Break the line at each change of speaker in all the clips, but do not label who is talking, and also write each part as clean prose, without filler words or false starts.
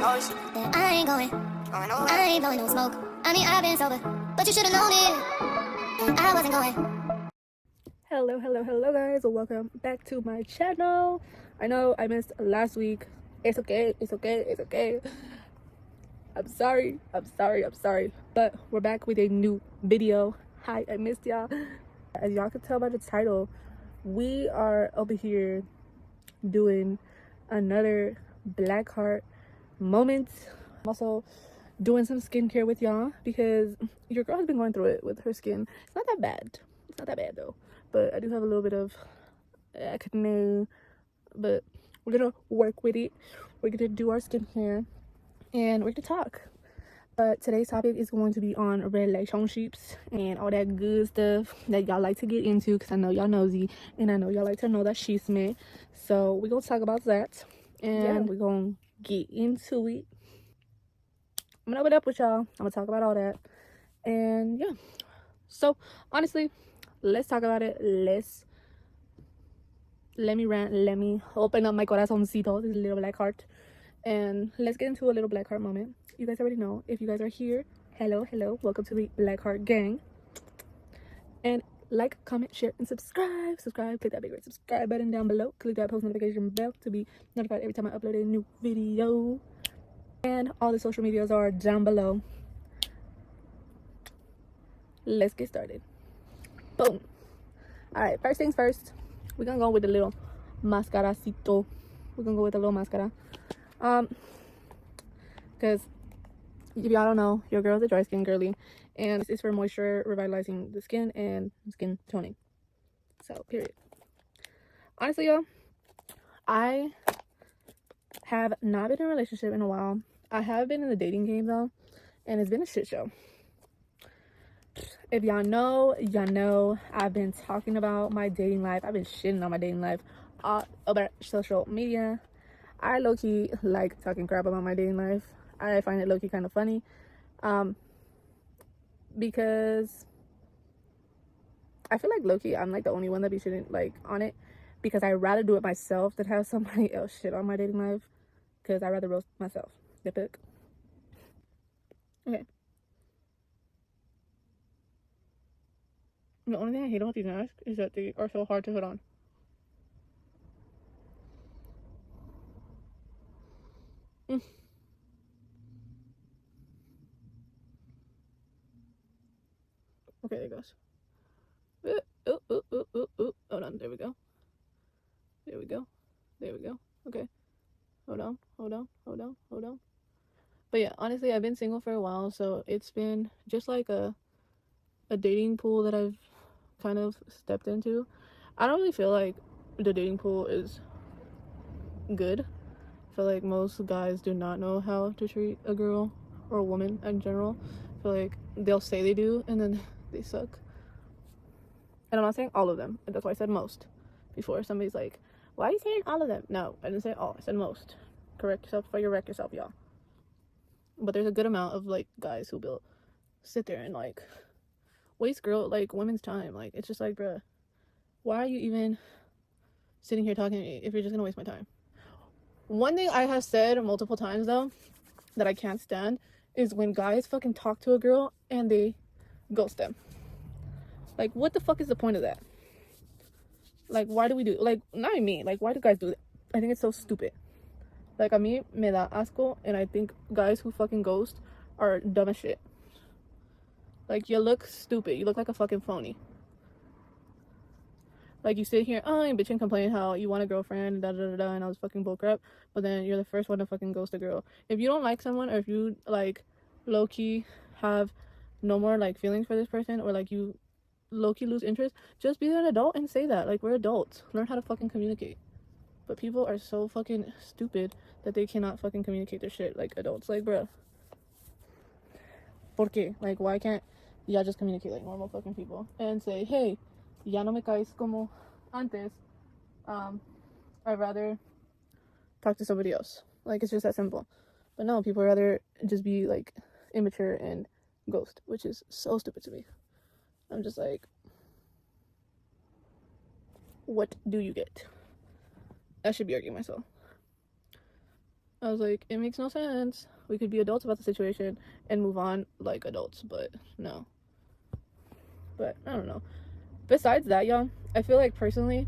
Then I ain't going. I ain't blowing no smoke. I mean, I've been sober, but you should've known it. I wasn't going.
Hello guys, welcome back to my channel. I know I missed last week. It's okay. I'm sorry, but we're back with a new video. Hi, I missed y'all. As y'all can tell by the title, we are over here doing another black heart moment. I'm also doing some skincare with y'all because your girl has been going through it with her skin. It's not that bad though, but I do have a little bit of acne, but we're gonna work with it. We're gonna do our skincare and we're gonna talk. But today's topic is going to be on relationships and all that good stuff that y'all like to get into, because I know y'all nosy and I know y'all like to know that she's me. So we're gonna talk about that and we're gonna get into it. I'm gonna open up with y'all. I'm gonna talk about all that. And yeah. So honestly, let's talk about it. Let me rant. Let me open up my corazoncito, this little black heart. And let's get into a little black heart moment. You guys already know. If you guys are here, hello. Welcome to the Black Heart Gang. And like, comment, share, and subscribe. Click that big red subscribe button down below. Click that post notification bell to be notified every time I upload a new video. And all the social medias are down below. Let's get started. Boom. All right, first things first, we're gonna go with the little mascaracito. Because if y'all don't know, your girl's a dry skin girly, and this is for moisture, revitalizing the skin and skin toning. So period. Honestly, y'all, I have not been in a relationship in a while. I have been in the dating game though, and it's been a shit show. If y'all know, I've been talking about my dating life. I've been shitting on my dating life all over social media. I low-key like talking crap about my dating life. I find it low-key kind of funny. Because I feel like low-key I'm like the only one that be shitting like on it, because I'd rather do it myself than have somebody else shit on my dating life, because I'd rather roast myself. The pick. Okay. The only thing I hate about these masks is that they are so hard to put on. Okay, there it goes. Hold on, there we go. Okay. Hold on. But yeah, honestly, I've been single for a while, so it's been just like a dating pool that I've kind of stepped into. I don't really feel like the dating pool is good. I feel like most guys do not know how to treat a girl or a woman in general. I feel like they'll say they do and then they suck. And I'm not saying all of them. That's why I said most before. Somebody's like, why are you saying all of them? No, I didn't say all. I said most. Correct yourself before you wreck yourself, y'all. But there's a good amount of like guys who will sit there and like waste women's time. Like, it's just like, bruh, why are you even sitting here talking to me if you're just gonna waste my time? One thing I have said multiple times though that I can't stand is when guys fucking talk to a girl and they ghost them. Like, what the fuck is the point of that? Like, why do we do, like, not me, like, why do guys do that? I think it's so stupid. Like, a mí me da asco, and I think guys who fucking ghost are dumb as shit. Like, you look stupid. You look like a fucking phony. Like, you sit here, and bitch and complain how you want a girlfriend, and all this fucking bullcrap, but then you're the first one to fucking ghost a girl. If you don't like someone, or if you, like, low-key have no more, like, feelings for this person, or, like, you low-key lose interest, just be an adult and say that. Like, we're adults. Learn how to fucking communicate. But people are so fucking stupid that they cannot fucking communicate their shit like adults. Like, bruh, ¿por qué? Like, why can't y'all just communicate like normal fucking people and say, hey, ya no me caes como antes, I'd rather talk to somebody else. Like, it's just that simple. But no, people rather just be like immature and ghost, which is so stupid to me. I'm just like, what do you get? I should be arguing myself. I was like, it makes no sense. We could be adults about the situation and move on like adults, but no. But I don't know. Besides that, y'all, I feel like personally,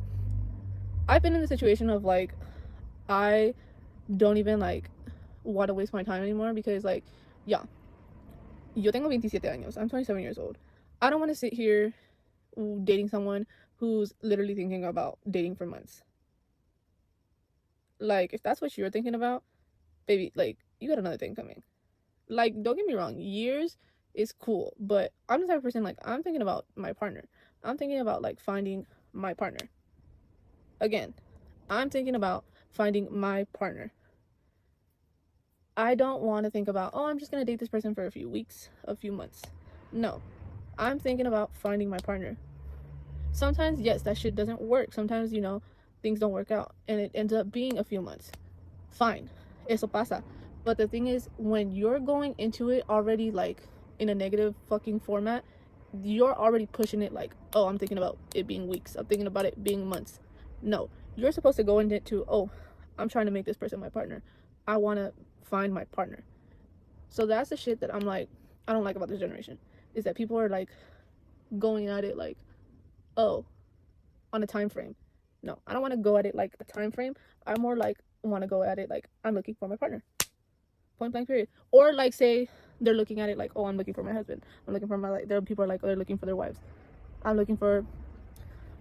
I've been in the situation of like, I don't even like want to waste my time anymore because like, yeah, yo tengo 27 años. I'm 27 years old. I don't want to sit here dating someone who's literally thinking about dating for months. Like, if that's what you're thinking about, baby, like, you got another thing coming. Like, don't get me wrong, years is cool, but I'm the type of person, like, I'm thinking about my partner. I'm thinking about, like, finding my partner. Again, I'm thinking about finding my partner. I don't want to think about, oh, I'm just going to date this person for a few weeks, a few months. No, I'm thinking about finding my partner. Sometimes, yes, that shit doesn't work. Sometimes, you know, things don't work out and it ends up being a few months. Fine, eso pasa. But the thing is, when you're going into it already like in a negative fucking format, you're already pushing it like, oh, I'm thinking about it being weeks. I'm thinking about it being months. No, you're supposed to go into it to, oh, I'm trying to make this person my partner. I want to find my partner. So that's the shit that I'm like, I don't like about this generation, is that people are like going at it like, oh, on a time frame. No, I don't want to go at it like a time frame. I more like want to go at it like I'm looking for my partner. Point blank period. Or like say they're looking at it like, oh, I'm looking for my husband. I'm looking for my, like, there are people are like, oh, they're looking for their wives. I'm looking for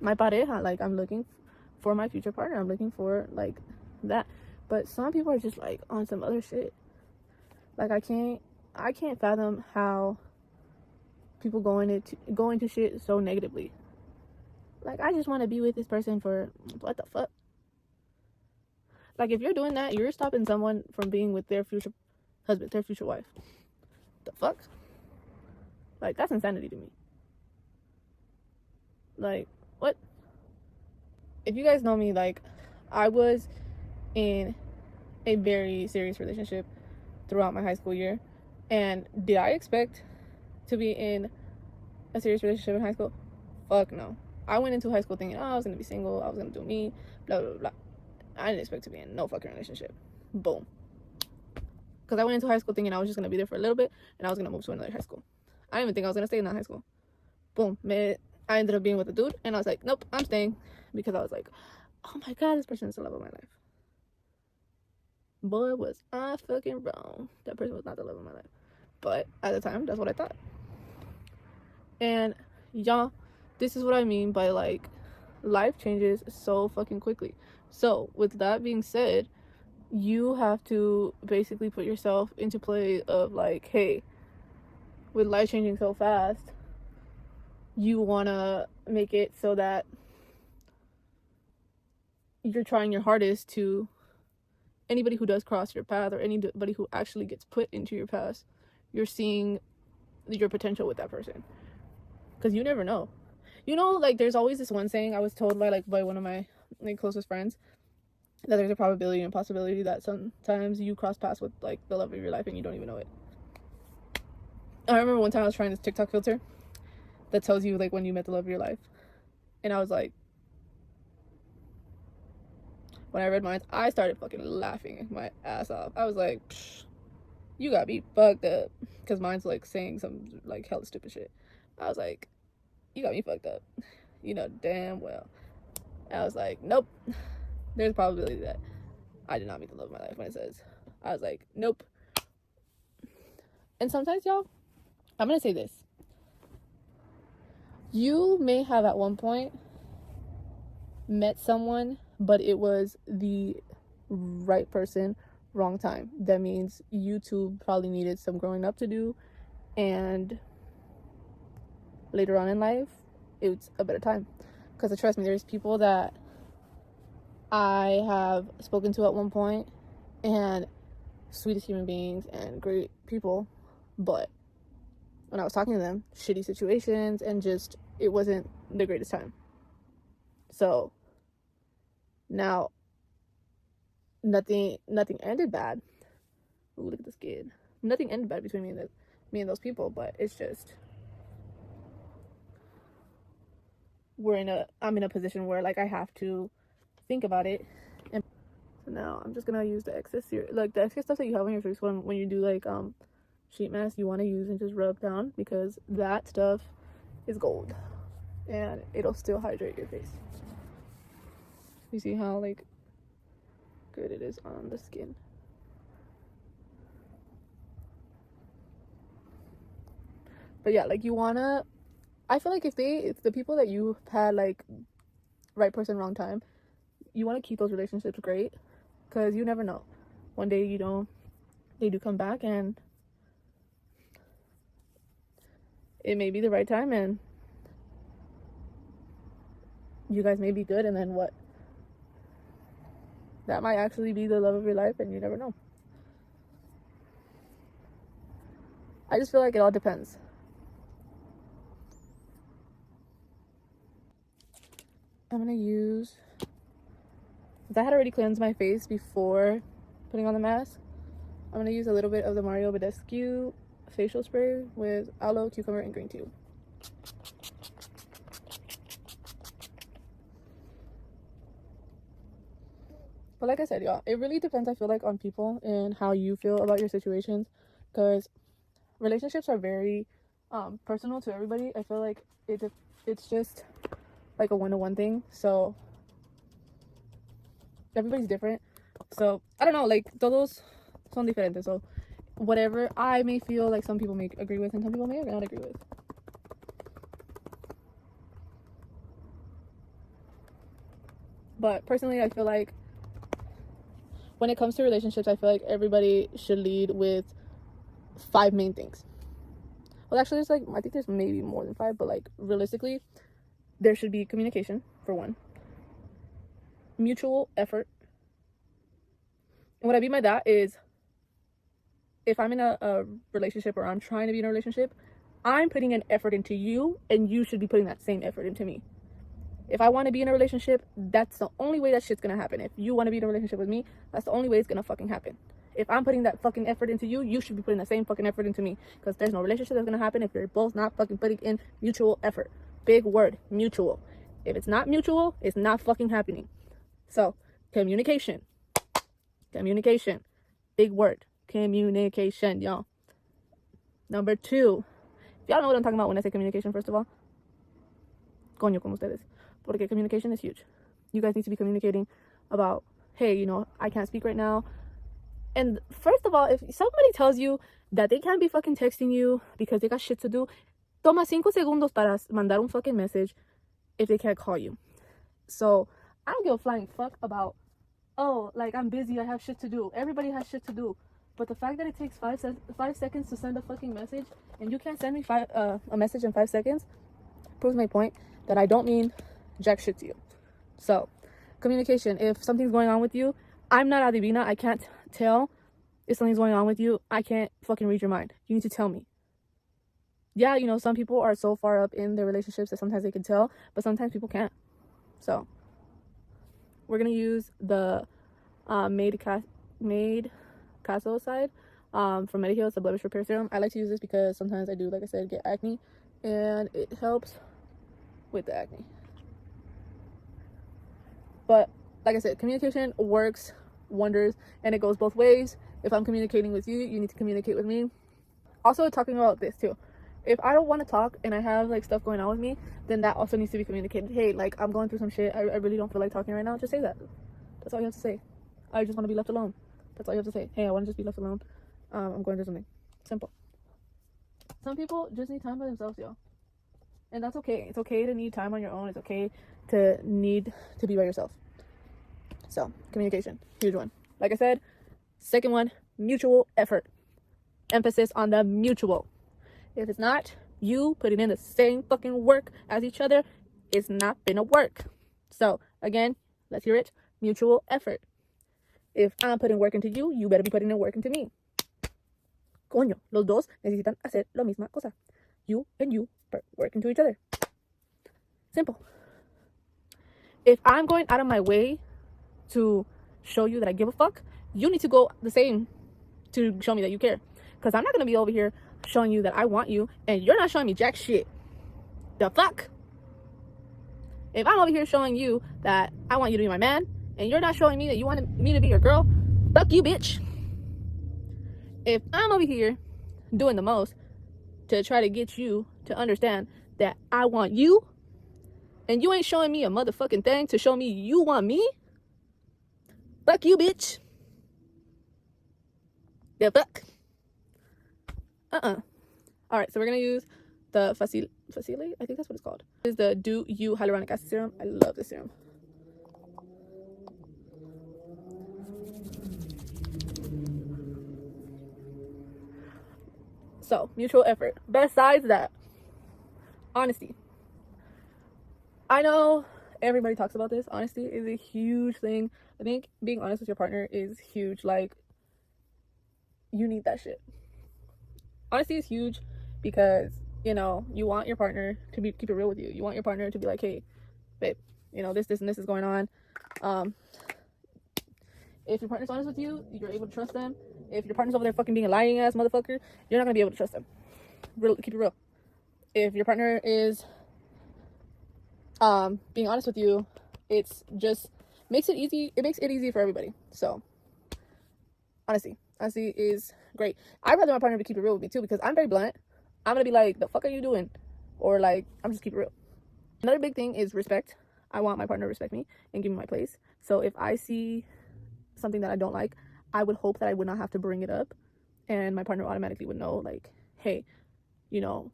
my pareja. Like, I'm looking for my future partner. I'm looking for like that. But some people are just like on some other shit. Like, I can't fathom how people go into shit so negatively. Like, I just want to be with this person for what the fuck? Like, if you're doing that, you're stopping someone from being with their future husband, their future wife. The fuck? Like, that's insanity to me. Like, what? If you guys know me, like, I was in a very serious relationship throughout my high school year. And did I expect to be in a serious relationship in high school? Fuck no. I went into high school thinking, oh, I was gonna be single, I was gonna do me, blah, blah, blah. I didn't expect to be in no fucking relationship. Boom. Because I went into high school thinking I was just gonna be there for a little bit and I was gonna move to another high school. I didn't even think I was gonna stay in that high school. Boom. I ended up being with a dude and I was like, nope, I'm staying. Because I was like, oh my god, this person is the love of my life. Boy, was I fucking wrong. That person was not the love of my life. But at the time, that's what I thought. And y'all, this is what I mean by like, life changes so fucking quickly. So with that being said, you have to basically put yourself into play of like, hey, with life changing so fast, you want to make it so that you're trying your hardest to, anybody who does cross your path or anybody who actually gets put into your path, you're seeing your potential with that person. Because you never know. You know, like, there's always this one saying I was told by one of my like closest friends, that there's a probability and possibility that sometimes you cross paths with like the love of your life and you don't even know it. I remember one time I was trying this TikTok filter that tells you like when you met the love of your life, and I was like, when I read mine, I started fucking laughing my ass off. I was like, you got me fucked up, because mine's like saying some like hella stupid shit. I was like, you got me fucked up, you know damn well. I was like, nope, there's a probability that I did not meet the love of my life when it says. I was like, nope. And sometimes, y'all, I'm gonna say this. You may have at one point met someone, but it was the right person, wrong time. That means you two probably needed some growing up to do, and later on in life, it's a better time. Because trust me, there's people that I have spoken to at one point, and sweetest human beings and great people, but when I was talking to them, shitty situations, and just, it wasn't the greatest time. So now nothing ended bad. Ooh, look at this kid. Nothing ended bad between me and those people, but it's just, I'm in a position where like I have to think about it. And So now I'm just gonna use the excess like the excess stuff that you have on your face when you do like sheet mask. You want to use and just rub down, because that stuff is gold and it'll still hydrate your face. You see how like good it is on the skin. But yeah, like you wanna, I feel like if the people that you had like right person wrong time, you want to keep those relationships great, because you never know, one day they do come back and it may be the right time and you guys may be good, and then what, that might actually be the love of your life, and you never know. I just feel like it all depends. I'm gonna use, since I had already cleansed my face before putting on the mask, I'm gonna use a little bit of the Mario Badescu facial spray with aloe, cucumber, and green tea. But like I said, y'all, it really depends, I feel like, on people and how you feel about your situations, because relationships are very personal to everybody. I feel like it's just like a one-to-one thing, so everybody's different. So I don't know, like todos son diferentes. So whatever I may feel like some people may agree with and some people may not agree with. But personally, I feel like when it comes to relationships, I feel like everybody should lead with 5 main things. Well, actually, there's like, I think there's maybe more than 5, but like realistically, there should be communication for one, mutual effort. And what I mean by that is, if I'm in a relationship, or I'm trying to be in a relationship, I'm putting an effort into you, and you should be putting that same effort into me. If I want to be in a relationship, that's the only way that shit's gonna happen. If you want to be in a relationship with me, that's the only way it's gonna fucking happen. If I'm putting that fucking effort into you, you should be putting the same fucking effort into me, because there's no relationship that's gonna happen if you're both not fucking putting in mutual effort. Big word, mutual. If it's not mutual, it's not fucking happening. So, communication. Big word. Communication, y'all. Number 2. If y'all know what I'm talking about when I say communication, first of all, coño con ustedes. Porque communication is huge. You guys need to be communicating about, hey, you know, I can't speak right now. And first of all, if somebody tells you that they can't be fucking texting you because they got shit to do, toma 5 segundos para mandar un fucking message if they can't call you. So, I don't give a flying fuck about, oh, like, I'm busy, I have shit to do. Everybody has shit to do. But the fact that it takes 5 seconds to send a fucking message, and you can't send me a message in 5 seconds, proves my point that I don't mean jack shit to you. So, communication. If something's going on with you, I'm not adivina. I can't tell if something's going on with you. I can't fucking read your mind. You need to tell me. Yeah, you know, some people are so far up in their relationships that sometimes they can tell, but sometimes people can't. So, we're going to use the Made Caso side from Mediheal. It's a blemish repair serum. I like to use this because sometimes I do, like I said, get acne, and it helps with the acne. But like I said, communication works wonders, and it goes both ways. If I'm communicating with you, you need to communicate with me. Also, talking about this too, if I don't want to talk and I have like stuff going on with me, then that also needs to be communicated. Hey, like, I'm going through some shit, I really don't feel like talking right now. Just say that. That's all you have to say. I just want to be left alone. That's all you have to say. Hey, I want to just be left alone. I'm going through something. Simple. Some people just need time by themselves, y'all. And that's okay. It's okay to need time on your own. It's okay to need to be by yourself. So, communication. Huge one. Like I said, second one, mutual effort. Emphasis on the mutual. If it's not you putting in the same fucking work as each other, it's not gonna work. So, again, let's hear it. Mutual effort. If I'm putting work into you, you better be putting in work into me. Coño, los dos necesitan hacer la misma cosa. You and you work into each other. Simple. If I'm going out of my way to show you that I give a fuck, you need to go the same to show me that you care. Because I'm not going to be over here showing you that I want you, and you're not showing me jack shit. The fuck? If I'm over here showing you that I want you to be my man, and you're not showing me that you want me to be your girl, fuck you, bitch. If I'm over here doing the most to try to get you to understand that I want you, and you ain't showing me a motherfucking thing to show me you want me, fuck you, bitch. The fuck. Alright, so we're gonna use the Facile, I think that's what it's called. This is the Do You Hyaluronic Acid Serum. I love this serum. So, mutual effort. Besides that, honesty. I know everybody talks about this. Honesty is a huge thing. I think being honest with your partner is huge. Like, you need that shit. Honesty is huge because, you know, you want your partner to keep it real with you. You want your partner to be like, hey, babe, you know, this, and this is going on. If your partner's honest with you, you're able to trust them. If your partner's over there fucking being a lying ass motherfucker, you're not gonna be able to trust them. Keep it real. If your partner is being honest with you, it's just makes it easy. It makes it easy for everybody. So honesty is great. I'd rather my partner to keep it real with me too, because I'm very blunt. I'm gonna be like, the fuck are you doing? Or like, I'm just keep it real. Another big thing is respect. I want my partner to respect me and give me my place. So if I see something that I don't like, I would hope that I would not have to bring it up, and my partner automatically would know, like, hey, you know,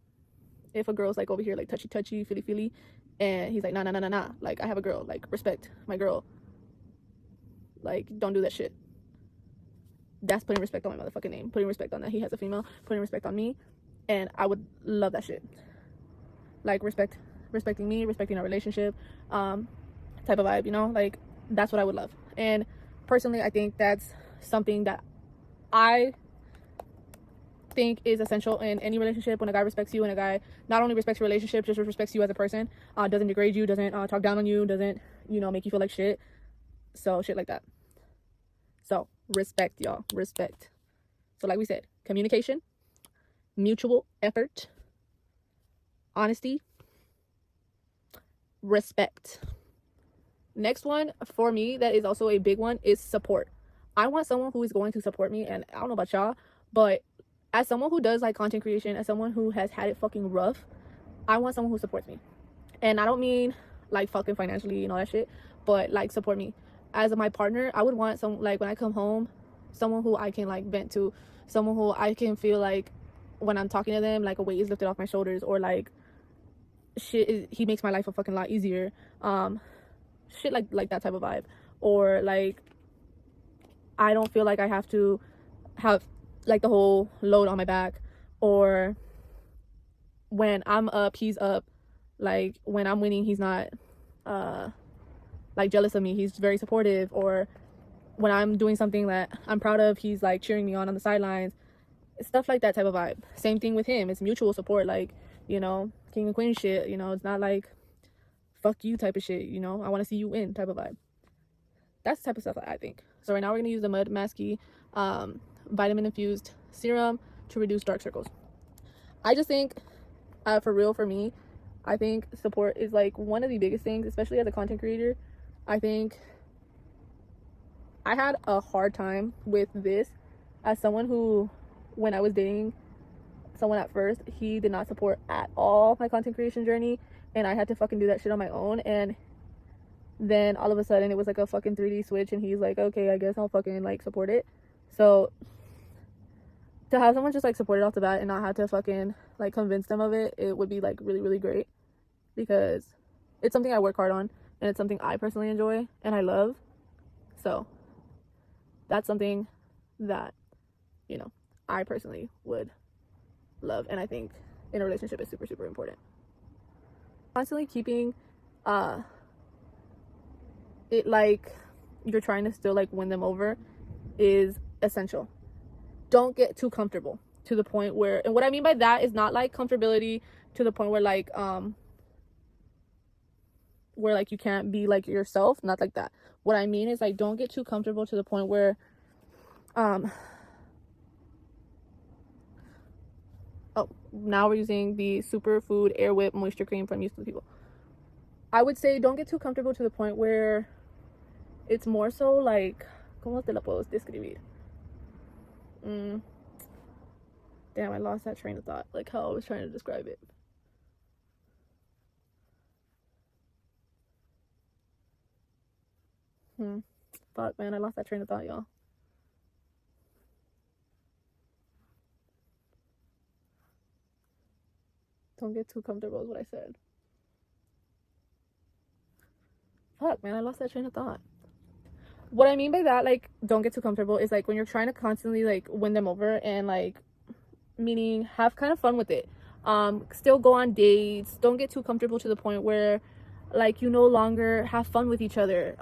if a girl's like over here like touchy, feely, and he's like, nah, like, I have a girl, like, respect my girl, like, don't do that shit. That's putting respect on my motherfucking name, putting respect on that he has a female, putting respect on me, and I would love that shit. Like, respecting me, respecting our relationship, type of vibe, you know, like, that's what I would love. And personally, I think that's something that I think is essential in any relationship. When a guy respects you, and a guy not only respects your relationship, just respects you as a person, doesn't degrade you, doesn't talk down on you, doesn't, you know, make you feel like shit. So shit like that. So respect, y'all. Respect. So like we said, communication, mutual effort, honesty, respect. Next one for me that is also a big one is support. I want someone who is going to support me, and I don't know about y'all, but as someone who does like content creation, as someone who has had it fucking rough, I want someone who supports me. And I don't mean like fucking financially and all that shit, but like support me. As my partner, I would want some, like, when I come home, someone who I can like vent to, someone who I can feel like when I'm talking to them, like a weight is lifted off my shoulders, or like he makes my life a fucking lot easier. Shit like that type of vibe. Or like, I don't feel like I have to have like the whole load on my back. Or when I'm up, he's up. Like, when I'm winning, he's not like jealous of me. He's very supportive. Or when I'm doing something that I'm proud of, he's like cheering me on the sidelines. Stuff like that type of vibe. Same thing with him. It's mutual support. Like, you know, king and queen shit. You know, it's not like fuck you type of shit. You know, I want to see you win type of vibe. That's the type of stuff I think. So right now we're gonna use the Mud Masky vitamin infused serum to reduce dark circles. I just think, for real, for me, I think support is like one of the biggest things, especially as a content creator. I think I had a hard time with this as someone who, when I was dating someone at first, he did not support at all my content creation journey, and I had to fucking do that shit on my own. And then all of a sudden it was like a fucking 3D switch, and he's like, okay, I guess I'll fucking like support it. So to have someone just like support it off the bat and not have to fucking like convince them of it, it would be like really, really great, because it's something I work hard on, and it's something I personally enjoy and I love. So that's something that, you know, I personally would love, and I think in a relationship is super, super important. Constantly keeping it like you're trying to still like win them over is essential. Don't get too comfortable to the point where, and what I mean by that is not like comfortability to the point where like you can't be like yourself, not like that. What I mean is, like, don't get too comfortable to the point where now we're using the Superfood Air Whip Moisture Cream from Used to the People. I would say don't get too comfortable to the point where It's more so like, ¿cómo te la puedo describir? Damn, I lost that train of thought, like how I was trying to describe it. Fuck, man, I lost that train of thought, y'all. Don't get too comfortable is what I said. Fuck, man, I lost that train of thought. What I mean by that, like, don't get too comfortable, is like when you're trying to constantly like win them over, and like, meaning have kind of fun with it. Still go on dates. Don't get too comfortable to the point where like you no longer have fun with each other.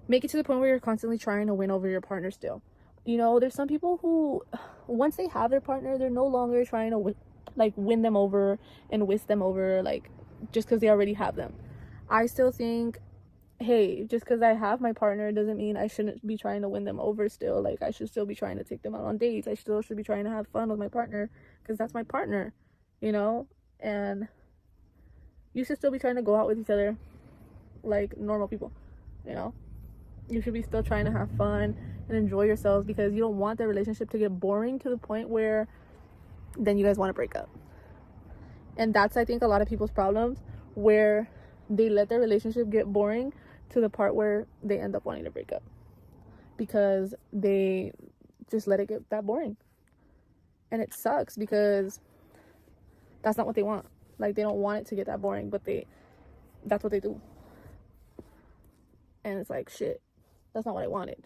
Make it to the point where you're constantly trying to win over your partner still. You know, there's some people who, once they have their partner, they're no longer trying to win them over and whisk them over, like, just because they already have them. I still think, hey, just because I have my partner doesn't mean I shouldn't be trying to win them over still. Like, I should still be trying to take them out on dates. I still should be trying to have fun with my partner, because that's my partner, you know? And you should still be trying to go out with each other like normal people, you know? You should be still trying to have fun and enjoy yourselves, because you don't want the relationship to get boring to the point where then you guys want to break up. And that's, I think, a lot of people's problems, where they let their relationship get boring to the part where they end up wanting to break up, because they just let it get that boring. And it sucks, because that's not what they want. Like, they don't want it to get that boring, but that's what they do. And it's like, shit, that's not what I wanted.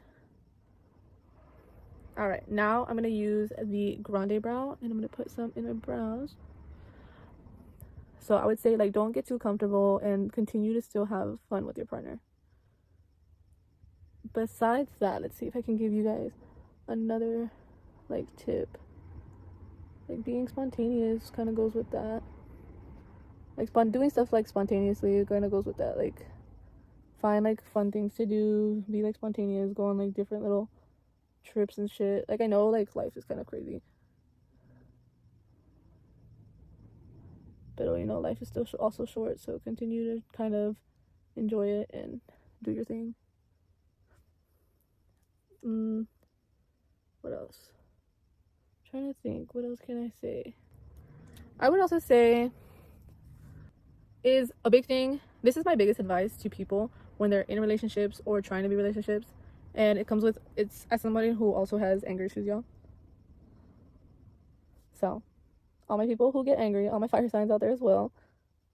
All right, now I'm gonna use the Grande brow, and I'm gonna put some in my brows. So I would say, like, don't get too comfortable and continue to still have fun with your partner. Besides that, let's see if I can give you guys another like tip. Like, being spontaneous kind of goes with that. Like, doing stuff like spontaneously kind of goes with that. Like, find like fun things to do, be like spontaneous, go on like different little trips and shit. Like, I know like life is kind of crazy, but you know, life is still also short, so continue to kind of enjoy it and do your thing. What else? I'm trying to think, what else can I say? I would also say, is a big thing, this is my biggest advice to people when they're in relationships or trying to be relationships, and it comes with, it's as somebody who also has anger issues, y'all. So all my people who get angry, all my fire signs out there as well,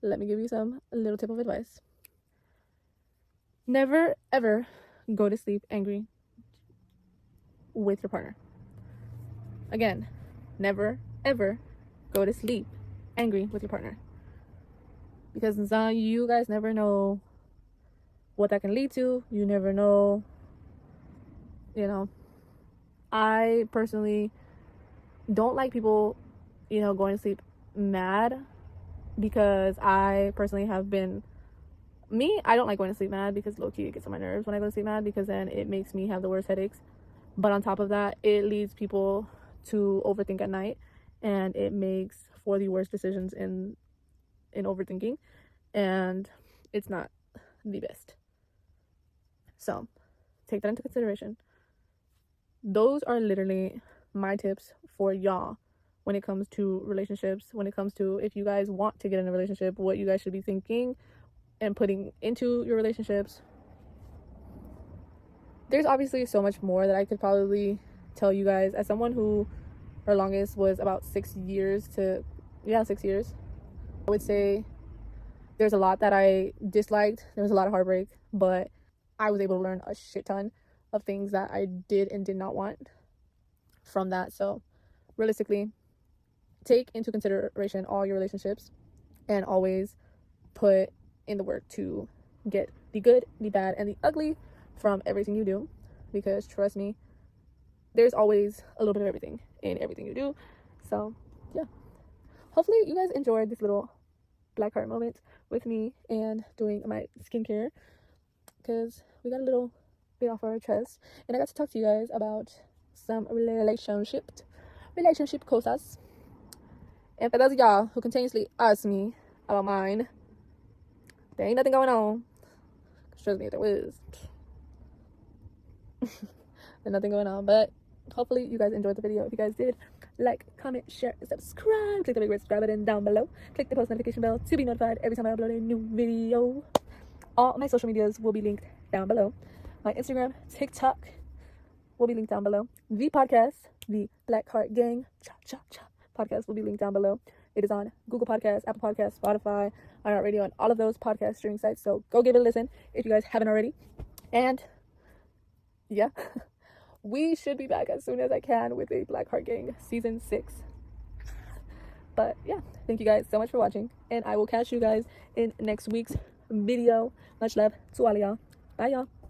let me give you a little tip of advice. Never ever go to sleep angry with your partner. Again, never ever go to sleep angry with your partner, because you guys never know what that can lead to. You never know, you know. I personally don't like people, you know, going to sleep mad, because I personally have been I don't like going to sleep mad, because low-key it gets on my nerves when I go to sleep mad, because then it makes me have the worst headaches. But on top of that, it leads people to overthink at night, and it makes for the worst decisions in overthinking, and it's not the best. So take that into consideration. Those are literally my tips for y'all when it comes to relationships, when it comes to, if you guys want to get in a relationship, what you guys should be thinking and putting into your relationships. There's obviously so much more that I could probably tell you guys. As someone who, her longest was about 6 years, 6 years, I would say there's a lot that I disliked. There was a lot of heartbreak, but I was able to learn a shit ton of things that I did and did not want from that. So realistically, take into consideration all your relationships, and always put in the work to get the good, the bad, and the ugly from everything you do, because trust me, there's always a little bit of everything in everything you do. So yeah, hopefully you guys enjoyed this little black heart moment with me and doing my skincare, because we got a little bit off our chest, and I got to talk to you guys about some relationship cosas. And for those of y'all who continuously ask me about mine, there ain't nothing going on. Trust me, if there was, There's nothing going on, but hopefully you guys enjoyed the video. If you guys did, like, comment, share, subscribe. Click the big red subscribe button down below. Click the post notification bell to be notified every time I upload a new video. All my social medias will be linked down below. My Instagram, TikTok will be linked down below. The podcast, the Black Heart Gang podcast will be linked down below. It is on Google Podcasts, Apple Podcasts, Spotify, iHeartRadio, and all of those podcast streaming sites. So go give it a listen if you guys haven't already. And yeah, we should be back as soon as I can with a Black Heart Gang season 6. But yeah, thank you guys so much for watching, and I will catch you guys in next week's video. Much love to all of y'all. Bye, y'all.